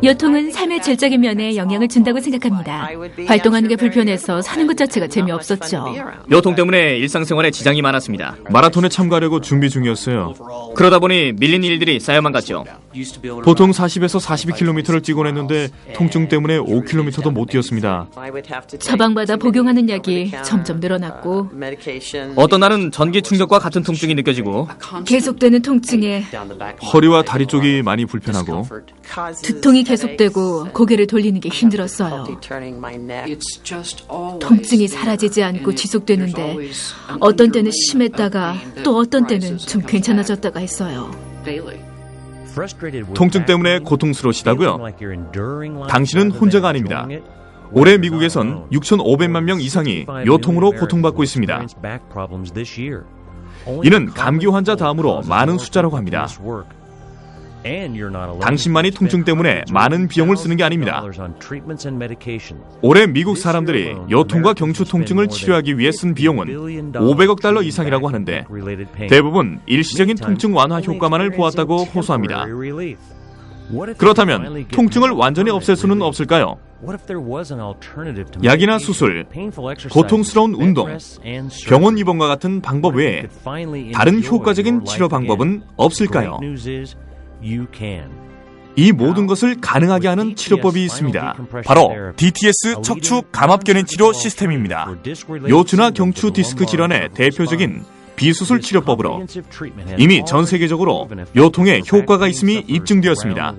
요통은 삶의 질적인 면에 영향을 준다고 생각합니다. 활동하는 게 불편해서 사는 것 자체가 재미없었죠. 요통 때문에 일상생활에 지장이 많았습니다. 마라톤에 참가하려고 준비 중이었어요. 그러다 보니 밀린 일들이 쌓여만 갔죠. 보통 40에서 42km를 찍어냈는데 통증 때문에 5km도 못 뛰었습니다. 처방받아 복용하는 약이 점점 늘어났고 어떤 날은 전기 충격과 같은 통증이 느껴지고 계속되는 통증에 허리와 다리 쪽이 많이 불편하고 두통이 계속되고 고개를 돌리는 게 힘들었어요. 통증이 사라지지 않고 지속되는데 어떤 때는 심했다가 또 어떤 때는 좀 괜찮아졌다가 했어요. 통증 때문에 고통스러우시다고요? 당신은 혼자가 아닙니다. 올해 미국에선 6,500만 명 이상이 요통으로 고통받고 있습니다. 이는 감기 환자 다음으로 많은 숫자라고 합니다. 당신만이 통증 때문에 많은 비용을 쓰는 게 아닙니다. 올해 미국 사람들이 요통과 경추 통증을 치료하기 위해 쓴 비용은 500억 달러 이상이라고 하는데 대부분 일시적인 통증 완화 효과만을 보았다고 호소합니다. 그렇다면 통증을 완전히 없앨 수는 없을까요? 약이나 수술, 고통스러운 운동, 병원 입원과 같은 방법 외에 다른 효과적인 치료 방법은 없을까요? 이 모든 것을 가능하게 하는 치료법이 있습니다. 바로 DTS 척추 감압견인 치료 시스템입니다. 요추나 경추 디스크 질환의 대표적인 비수술 치료법으로 이미 전 세계적으로 요통에 효과가 있음이 입증되었습니다.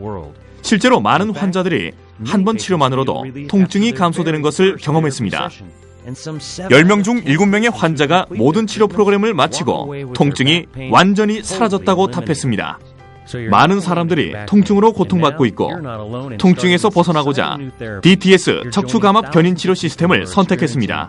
실제로 많은 환자들이 한 번 치료만으로도 통증이 감소되는 것을 경험했습니다. 10명 중 7명의 환자가 모든 치료 프로그램을 마치고 통증이 완전히 사라졌다고 답했습니다. 많은 사람들이 통증으로 고통받고 있고 통증에서 벗어나고자 DTS 척추감압 견인 치료 시스템을 선택했습니다.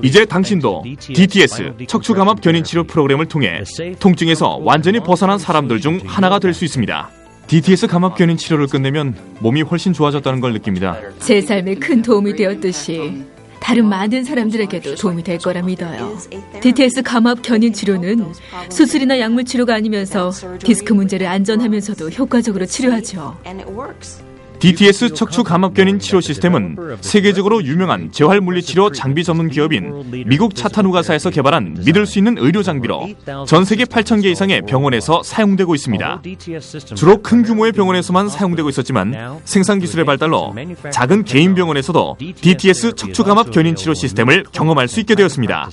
이제 당신도 DTS 척추감압 견인 치료 프로그램을 통해 통증에서 완전히 벗어난 사람들 중 하나가 될 수 있습니다. DTS 감압 견인 치료를 끝내면 몸이 훨씬 좋아졌다는 걸 느낍니다. 제 삶에 큰 도움이 되었듯이 다른 많은 사람들에게도 도움이 될 거라 믿어요. DTS 감압 견인 치료는 수술이나 약물 치료가 아니면서 디스크 문제를 안전하면서도 효과적으로 치료하죠. DTS 척추 감압 견인 치료 시스템은 세계적으로 유명한 재활 물리치료 장비 전문 기업인 미국 차타누가사에서 개발한 믿을 수 있는 의료 장비로 전 세계 8,000개 이상의 병원에서 사용되고 있습니다. 주로 큰 규모의 병원에서만 사용되고 있었지만 생산 기술의 발달로 작은 개인 병원에서도 DTS 척추 감압 견인 치료 시스템을 경험할 수 있게 되었습니다.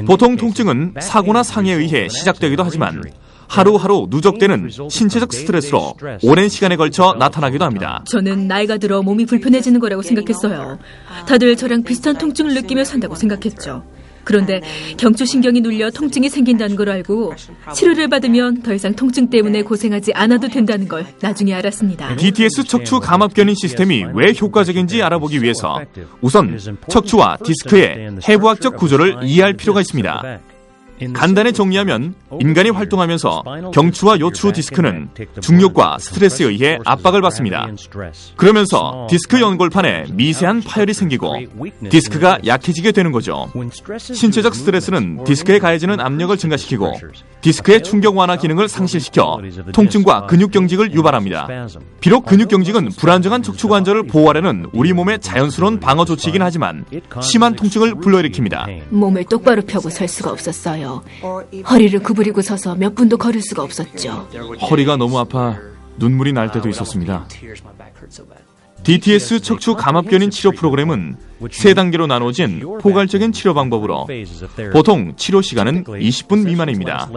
보통 통증은 사고나 상해에 의해 시작되기도 하지만 하루하루 누적되는 신체적 스트레스로 오랜 시간에 걸쳐 나타나기도 합니다. 저는 나이가 들어 몸이 불편해지는 거라고 생각했어요. 다들 저랑 비슷한 통증을 느끼며 산다고 생각했죠. 그런데 경추신경이 눌려 통증이 생긴다는 걸 알고 치료를 받으면 더 이상 통증 때문에 고생하지 않아도 된다는 걸 나중에 알았습니다. DTS 척추 감압 견인 시스템이 왜 효과적인지 알아보기 위해서 우선 척추와 디스크의 해부학적 구조를 이해할 필요가 있습니다. 간단히 정리하면 인간이 활동하면서 경추와 요추 디스크는 중력과 스트레스에 의해 압박을 받습니다. 그러면서 디스크 연골판에 미세한 파열이 생기고 디스크가 약해지게 되는 거죠. 신체적 스트레스는 디스크에 가해지는 압력을 증가시키고 디스크의 충격 완화 기능을 상실시켜 통증과 근육 경직을 유발합니다. 비록 근육 경직은 불안정한 척추 관절을 보호하려는 우리 몸의 자연스러운 방어 조치이긴 하지만 심한 통증을 불러일으킵니다. 몸을 똑바로 펴고 설 수가 없었어요. 허리를 구부리고 서서 몇 분도 걸을 수가 없었죠. 허리가 너무 아파 눈물이 날 때도 있었습니다. DTS 척추 감압 견인 치료 프로그램은 3단계로 나눠진 포괄적인 치료 방법으로 보통 치료 시간은 20분 미만입니다.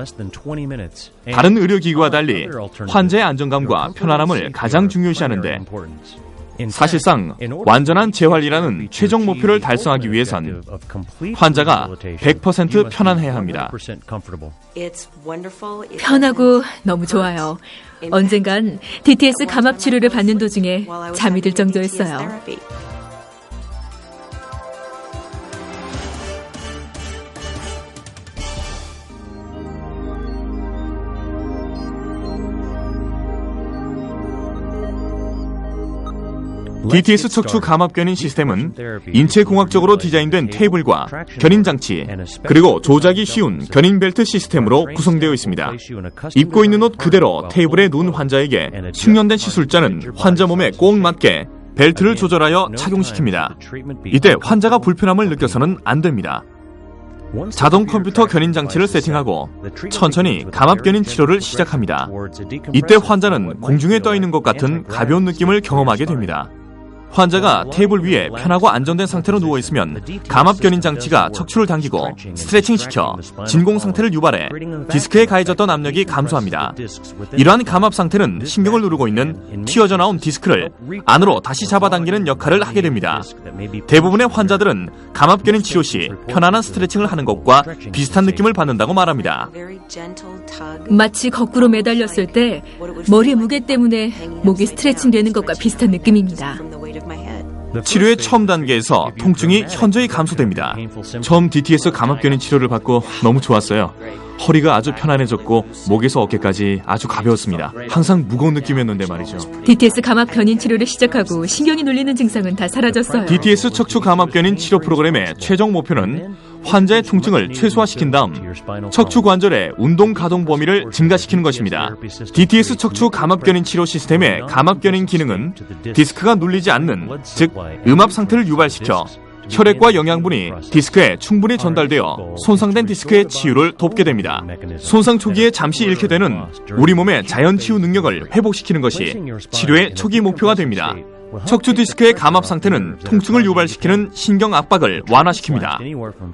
다른 의료기구와 달리 환자의 안정감과 편안함을 가장 중요시하는데 사실상 완전한 재활이라는 최종 목표를 달성하기 위해선 환자가 100% 편안해야 합니다. 편하고 너무 좋아요. 언젠간 DTS 감압 치료를 받는 도중에 잠이 들 정도였어요. DTS 척추 감압견인 시스템은 인체공학적으로 디자인된 테이블과 견인 장치, 그리고 조작이 쉬운 견인 벨트 시스템으로 구성되어 있습니다. 입고 있는 옷 그대로 테이블에 누운 환자에게 숙련된 시술자는 환자 몸에 꼭 맞게 벨트를 조절하여 착용시킵니다. 이때 환자가 불편함을 느껴서는 안 됩니다. 자동 컴퓨터 견인 장치를 세팅하고 천천히 감압 견인 치료를 시작합니다. 이때 환자는 공중에 떠 있는 것 같은 가벼운 느낌을 경험하게 됩니다. 환자가 테이블 위에 편하고 안전된 상태로 누워있으면 감압 견인 장치가 척추를 당기고 스트레칭시켜 진공 상태를 유발해 디스크에 가해졌던 압력이 감소합니다. 이러한 감압 상태는 신경을 누르고 있는 튀어져 나온 디스크를 안으로 다시 잡아당기는 역할을 하게 됩니다. 대부분의 환자들은 감압 견인 치료 시 편안한 스트레칭을 하는 것과 비슷한 느낌을 받는다고 말합니다. 마치 거꾸로 매달렸을 때 머리의 무게 때문에 목이 스트레칭 되는 것과 비슷한 느낌입니다. 치료의 처음 단계에서 통증이 현저히 감소됩니다. 처음 DTS 감압견인 치료를 받고 너무 좋았어요. 허리가 아주 편안해졌고 목에서 어깨까지 아주 가벼웠습니다. 항상 무거운 느낌이었는데 말이죠. DTS 감압견인 치료를 시작하고 신경이 눌리는 증상은 다 사라졌어요. DTS 척추 감압견인 치료 프로그램의 최종 목표는 환자의 통증을 최소화시킨 다음 척추 관절의 운동 가동 범위를 증가시키는 것입니다. DTS 척추 감압견인 치료 시스템의 감압견인 기능은 디스크가 눌리지 않는, 즉 음압 상태를 유발시켜 혈액과 영양분이 디스크에 충분히 전달되어 손상된 디스크의 치유를 돕게 됩니다. 손상 초기에 잠시 잃게 되는 우리 몸의 자연 치유 능력을 회복시키는 것이 치료의 초기 목표가 됩니다. 척추 디스크의 감압 상태는 통증을 유발시키는 신경 압박을 완화시킵니다.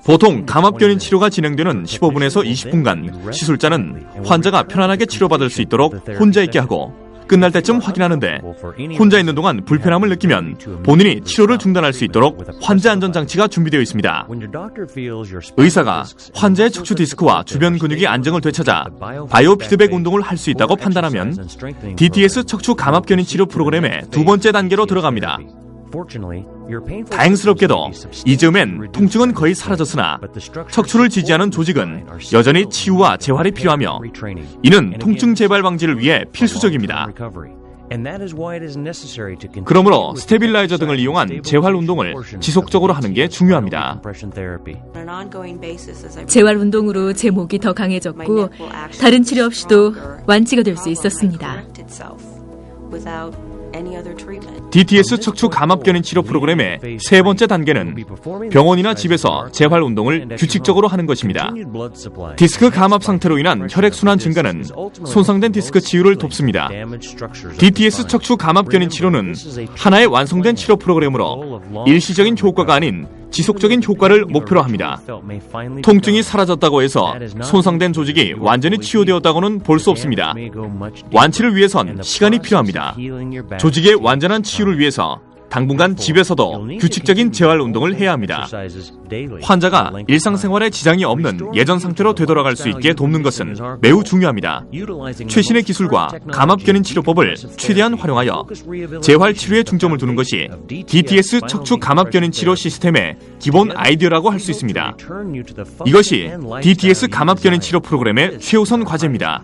보통 감압견인 치료가 진행되는 15분에서 20분간 시술자는 환자가 편안하게 치료받을 수 있도록 혼자 있게 하고 끝날 때쯤 확인하는데 혼자 있는 동안 불편함을 느끼면 본인이 치료를 중단할 수 있도록 환자 안전장치가 준비되어 있습니다. 의사가 환자의 척추 디스크와 주변 근육이 안정을 되찾아 바이오 피드백 운동을 할 수 있다고 판단하면 DTS 척추 감압견인 치료 프로그램의 두 번째 단계로 들어갑니다. 다행스럽게도 이즈음엔 통증은 거의 사라졌으나 척추를 지지하는 조직은 여전히 치유와 재활이 필요하며 이는 통증 재발 방지를 위해 필수적입니다. 그러므로 스테빌라이저 등을 이용한 재활 운동을 지속적으로 하는 게 중요합니다. 재활 운동으로 제 목이 더 강해졌고 다른 치료 없이도 완치가 될 수 있었습니다. DTS 척추 감압견인 치료 프로그램의 세 번째 단계는 병원이나 집에서 재활 운동을 규칙적으로 하는 것입니다. 디스크 감압 상태로 인한 혈액순환 증가는 손상된 디스크 치유를 돕습니다. DTS 척추 감압견인 치료는 하나의 완성된 치료 프로그램으로 일시적인 효과가 아닌 지속적인 효과를 목표로 합니다. 통증이 사라졌다고 해서 손상된 조직이 완전히 치유되었다고는 볼 수 없습니다. 완치를 위해선 시간이 필요합니다. 조직의 완전한 치유를 위해서 당분간 집에서도 규칙적인 재활 운동을 해야 합니다. 환자가 일상생활에 지장이 없는 예전 상태로 되돌아갈 수 있게 돕는 것은 매우 중요합니다. 최신의 기술과 감압견인 치료법을 최대한 활용하여 재활 치료에 중점을 두는 것이 DTS 척추 감압견인 치료 시스템의 기본 아이디어라고 할 수 있습니다. 이것이 DTS 감압견인 치료 프로그램의 최우선 과제입니다.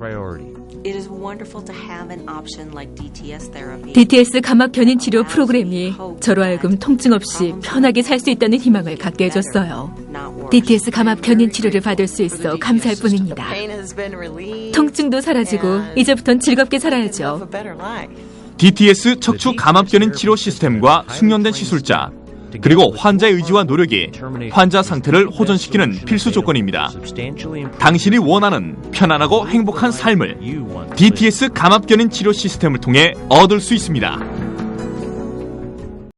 DTS 감압견인 치료 프로그램이 저로 하여금 통증 없이 편하게 살 수 있다는 희망을 갖게 해줬어요. DTS 감압견인 치료를 받을 수 있어 감사할 뿐입니다. 통증도 사라지고 이제부턴 즐겁게 살아야죠. DTS 척추 감압견인 치료 시스템과 숙련된 시술자, 그리고 환자의 의지와 노력이 환자 상태를 호전시키는 필수 조건입니다. 당신이 원하는 편안하고 행복한 삶을 DTS 감압견인 치료 시스템을 통해 얻을 수 있습니다.